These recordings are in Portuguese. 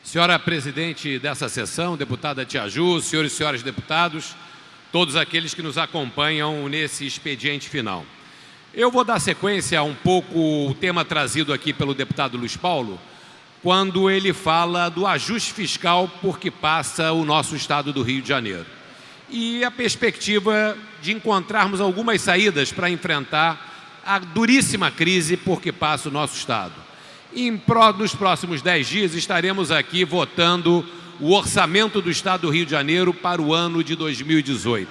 Senhora presidente dessa sessão, deputada Tia Ju, senhores e senhoras deputados, todos aqueles que nos acompanham nesse expediente final. Eu vou dar sequência a um pouco o tema trazido aqui pelo deputado Luiz Paulo, quando ele fala do ajuste fiscal por que passa o nosso estado do Rio de Janeiro. E a perspectiva de encontrarmos algumas saídas para enfrentar a duríssima crise por que passa o nosso estado. Nos próximos 10 dias estaremos aqui votando o orçamento do Estado do Rio de Janeiro para o ano de 2018.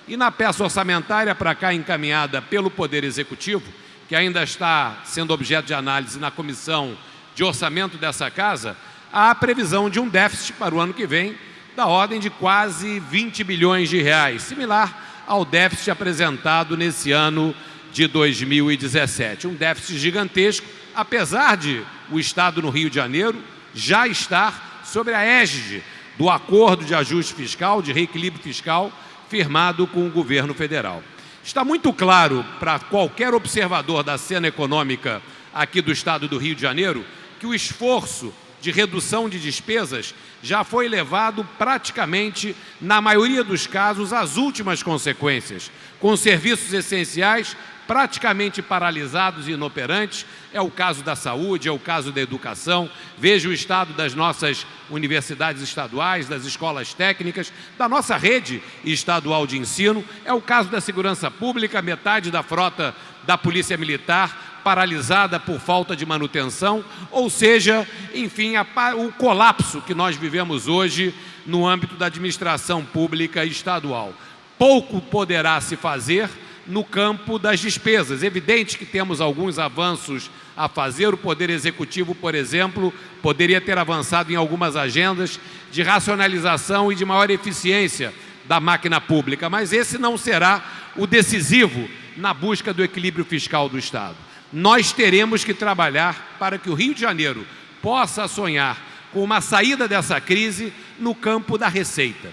E na peça orçamentária para cá encaminhada pelo Poder Executivo, que ainda está sendo objeto de análise na Comissão de Orçamento dessa Casa, há a previsão de um déficit para o ano que vem da ordem de quase 20 bilhões de reais, similar ao déficit apresentado nesse ano de 2017. Um déficit gigantesco, apesar de o Estado no Rio de Janeiro já estar sob a égide do acordo de ajuste fiscal, de reequilíbrio fiscal, firmado com o governo federal. Está muito claro para qualquer observador da cena econômica aqui do Estado do Rio de Janeiro que o esforço de redução de despesas já foi levado praticamente, na maioria dos casos, às últimas consequências, com serviços essenciais praticamente paralisados e inoperantes. É o caso da saúde, é o caso da educação. Veja o estado das nossas universidades estaduais, das escolas técnicas, da nossa rede estadual de ensino. É o caso da segurança pública, metade da frota da Polícia Militar paralisada por falta de manutenção, ou seja, enfim, o colapso que nós vivemos hoje no âmbito da administração pública estadual. Pouco poderá se fazer no campo das despesas. Evidente que temos alguns avanços a fazer. O Poder Executivo, por exemplo, poderia ter avançado em algumas agendas de racionalização e de maior eficiência da máquina pública, mas esse não será o decisivo na busca do equilíbrio fiscal do Estado. Nós teremos que trabalhar para que o Rio de Janeiro possa sonhar com uma saída dessa crise no campo da receita.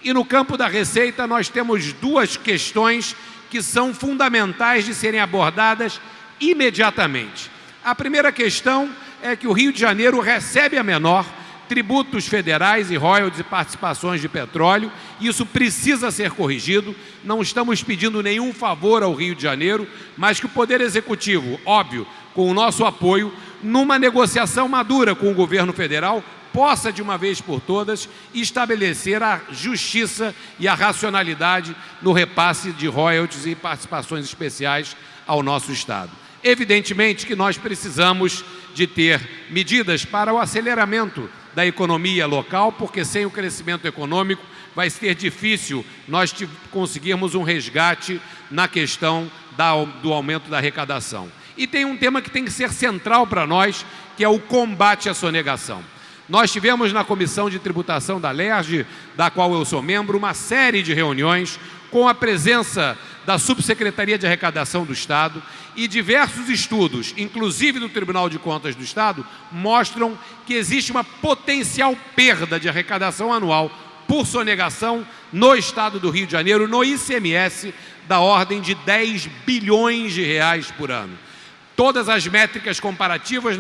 E no campo da receita nós temos duas questões que são fundamentais de serem abordadas imediatamente. A primeira questão é que o Rio de Janeiro recebe a menor tributos federais e royalties e participações de petróleo. Isso precisa ser corrigido. Não estamos pedindo nenhum favor ao Rio de Janeiro, mas que o Poder Executivo, óbvio, com o nosso apoio, numa negociação madura com o governo federal, possa, de uma vez por todas, estabelecer a justiça e a racionalidade no repasse de royalties e participações especiais ao nosso Estado. Evidentemente que nós precisamos de ter medidas para o aceleramento da economia local, porque sem o crescimento econômico vai ser difícil nós conseguirmos um resgate na questão do aumento da arrecadação. E tem um tema que tem que ser central para nós, que é o combate à sonegação. Nós tivemos na Comissão de Tributação da LERJ, da qual eu sou membro, uma série de reuniões com a presença da Subsecretaria de Arrecadação do Estado, e diversos estudos, inclusive do Tribunal de Contas do Estado, mostram que existe uma potencial perda de arrecadação anual por sonegação no Estado do Rio de Janeiro, no ICMS, da ordem de 10 bilhões de reais por ano. Todas as métricas comparativas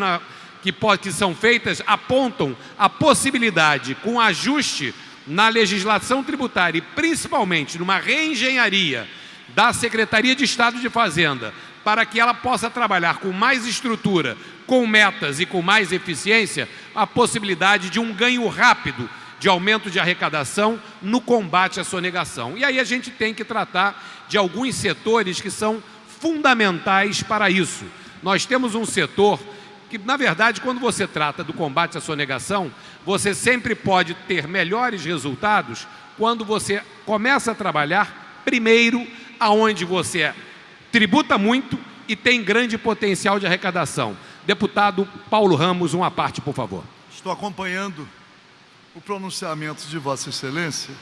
que são feitas apontam a possibilidade, com ajuste na legislação tributária e principalmente numa reengenharia da Secretaria de Estado de Fazenda, para que ela possa trabalhar com mais estrutura, com metas e com mais eficiência, a possibilidade de um ganho rápido de aumento de arrecadação no combate à sonegação. E aí a gente tem que tratar de alguns setores que são fundamentais para isso. Nós temos um setor que, na verdade, quando você trata do combate à sonegação, você sempre pode ter melhores resultados quando você começa a trabalhar primeiro aonde você tributa muito e tem grande potencial de arrecadação. Deputado Paulo Ramos, uma parte, por favor. Estou acompanhando o pronunciamento de Vossa Excelência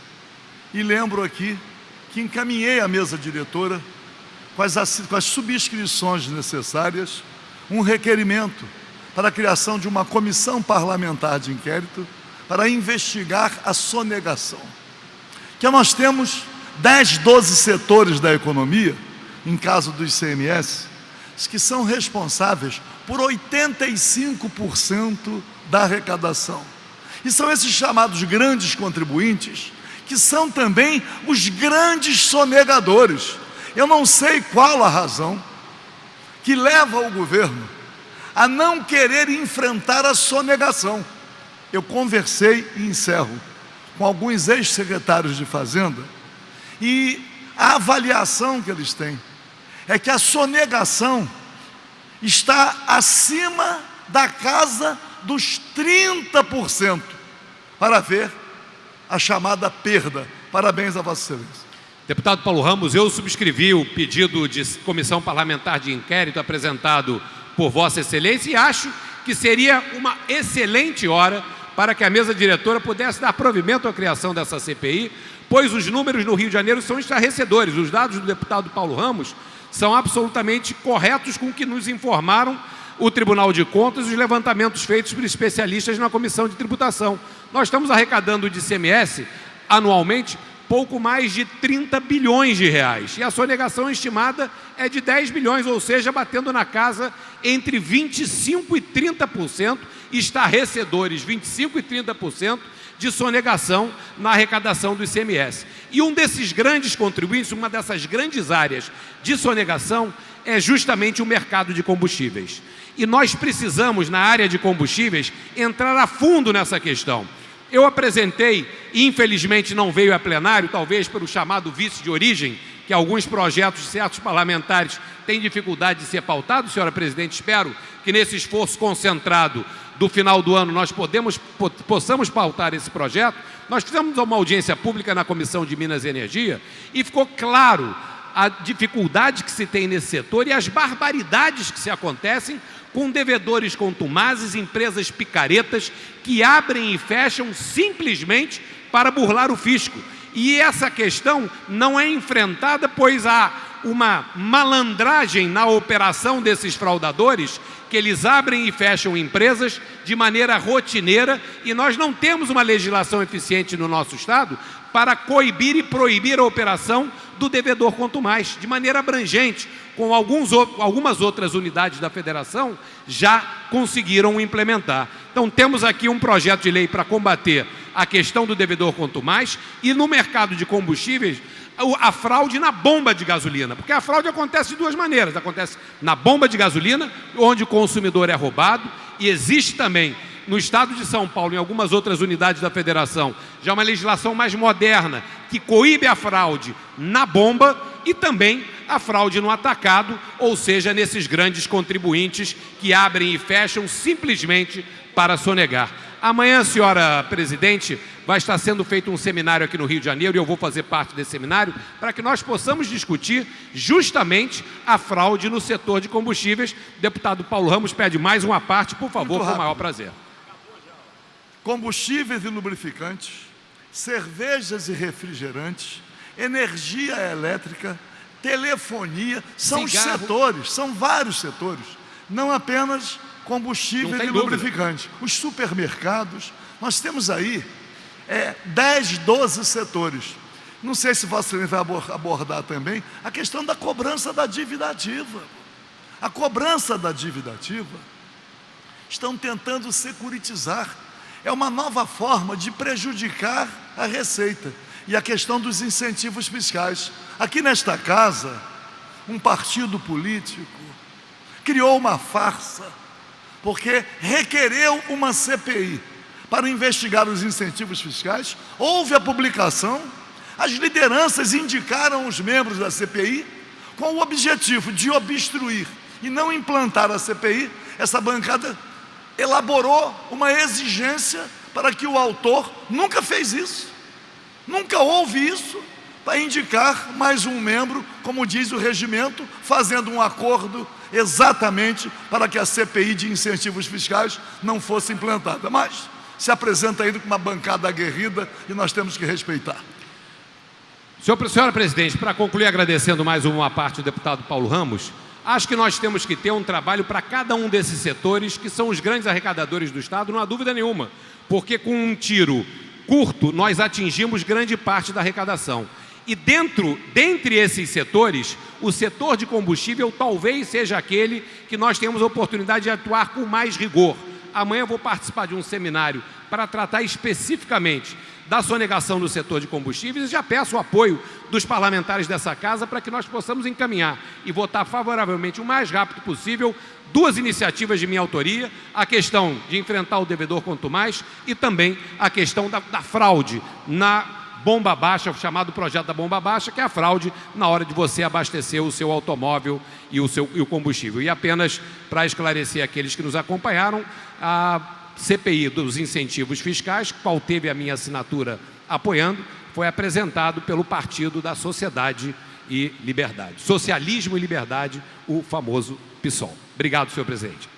e lembro aqui que encaminhei à mesa diretora, com as subscrições necessárias, um requerimento para a criação de uma comissão parlamentar de inquérito para investigar a sonegação. Que nós temos 10, 12 setores da economia, em caso do ICMS, que são responsáveis por 85% da arrecadação. E são esses chamados grandes contribuintes que são também os grandes sonegadores. Eu não sei qual a razão que leva o governo a não querer enfrentar a sonegação. Eu conversei e encerro com alguns ex-secretários de Fazenda e a avaliação que eles têm é que a sonegação está acima da casa dos 30% para ver a chamada perda. Parabéns a Vossa Excelência. Deputado Paulo Ramos, eu subscrevi o pedido de comissão parlamentar de inquérito apresentado por Vossa Excelência e acho que seria uma excelente hora para que a mesa diretora pudesse dar provimento à criação dessa CPI, pois os números no Rio de Janeiro são estarrecedores. Os dados do deputado Paulo Ramos são absolutamente corretos com o que nos informaram o Tribunal de Contas e os levantamentos feitos por especialistas na Comissão de Tributação. Nós estamos arrecadando de ICMS, anualmente, pouco mais de 30 bilhões de reais. E a sonegação estimada é de 10 bilhões, ou seja, batendo na casa entre 25% e 30%, estarrecedores, 25% e 30% de sonegação na arrecadação do ICMS. E um desses grandes contribuintes, uma dessas grandes áreas de sonegação, é justamente o mercado de combustíveis. E nós precisamos, na área de combustíveis, entrar a fundo nessa questão. Eu apresentei, e infelizmente não veio a plenário, talvez pelo chamado vício de origem, que alguns projetos de certos parlamentares têm dificuldade de ser pautados, senhora presidente. Espero que nesse esforço concentrado do final do ano nós possamos pautar esse projeto. Nós fizemos uma audiência pública na Comissão de Minas e Energia e ficou claro a dificuldade que se tem nesse setor e as barbaridades que se acontecem com devedores contumazes, empresas picaretas que abrem e fecham simplesmente para burlar o fisco. E essa questão não é enfrentada, pois há uma malandragem na operação desses fraudadores, que eles abrem e fecham empresas de maneira rotineira, e nós não temos uma legislação eficiente no nosso Estado para coibir e proibir a operação do devedor contumaz, de maneira abrangente, com algumas outras unidades da Federação já conseguiram implementar. Então temos aqui um projeto de lei para combater a questão do devedor contumaz e no mercado de combustíveis a fraude na bomba de gasolina, porque a fraude acontece de duas maneiras: acontece na bomba de gasolina, onde o consumidor é roubado, e existe também no estado de São Paulo, em algumas outras unidades da Federação, já uma legislação mais moderna que coíbe a fraude na bomba e também a fraude no atacado, ou seja, nesses grandes contribuintes que abrem e fecham simplesmente para sonegar. Amanhã, senhora presidente, vai estar sendo feito um seminário aqui no Rio de Janeiro, e eu vou fazer parte desse seminário, para que nós possamos discutir justamente a fraude no setor de combustíveis. O deputado Paulo Ramos pede mais uma parte, por favor, com o maior prazer. Combustíveis e lubrificantes, cervejas e refrigerantes, energia elétrica, telefonia, são os setores, são vários setores, não apenas combustível e lubrificante. Os supermercados, nós temos aí 10, 12 setores. Não sei se Vossa Excelência vai abordar também a questão da cobrança da dívida ativa. A cobrança da dívida ativa estão tentando securitizar. É uma nova forma de prejudicar a receita. E a questão dos incentivos fiscais. Aqui nesta casa, um partido político criou uma farsa, porque requereu uma CPI para investigar os incentivos fiscais. Houve a publicação, as lideranças indicaram os membros da CPI com o objetivo de obstruir e não implantar a CPI. Essa bancada elaborou uma exigência para que o autor nunca fez isso, nunca houve isso, para indicar mais um membro, como diz o regimento, fazendo um acordo exatamente para que a CPI de incentivos fiscais não fosse implantada. Mas se apresenta ainda com uma bancada aguerrida e nós temos que respeitar. Senhora presidente, para concluir agradecendo mais uma parte do deputado Paulo Ramos, acho que nós temos que ter um trabalho para cada um desses setores, que são os grandes arrecadadores do Estado, não há dúvida nenhuma, porque com um tiro curto nós atingimos grande parte da arrecadação. E dentre esses setores, o setor de combustível talvez seja aquele que nós temos a oportunidade de atuar com mais rigor. Amanhã eu vou participar de um seminário para tratar especificamente da sonegação no setor de combustíveis e já peço o apoio dos parlamentares dessa casa para que nós possamos encaminhar e votar favoravelmente o mais rápido possível 2 iniciativas de minha autoria, a questão de enfrentar o devedor quanto mais e também a questão da fraude na bomba baixa, o chamado projeto da bomba baixa, que é a fraude na hora de você abastecer o seu automóvel e o combustível. E apenas para esclarecer aqueles que nos acompanharam, a CPI dos incentivos fiscais, qual teve a minha assinatura apoiando, foi apresentado pelo Partido da Sociedade e Liberdade. Socialismo e Liberdade, o famoso PSOL. Obrigado, senhor presidente.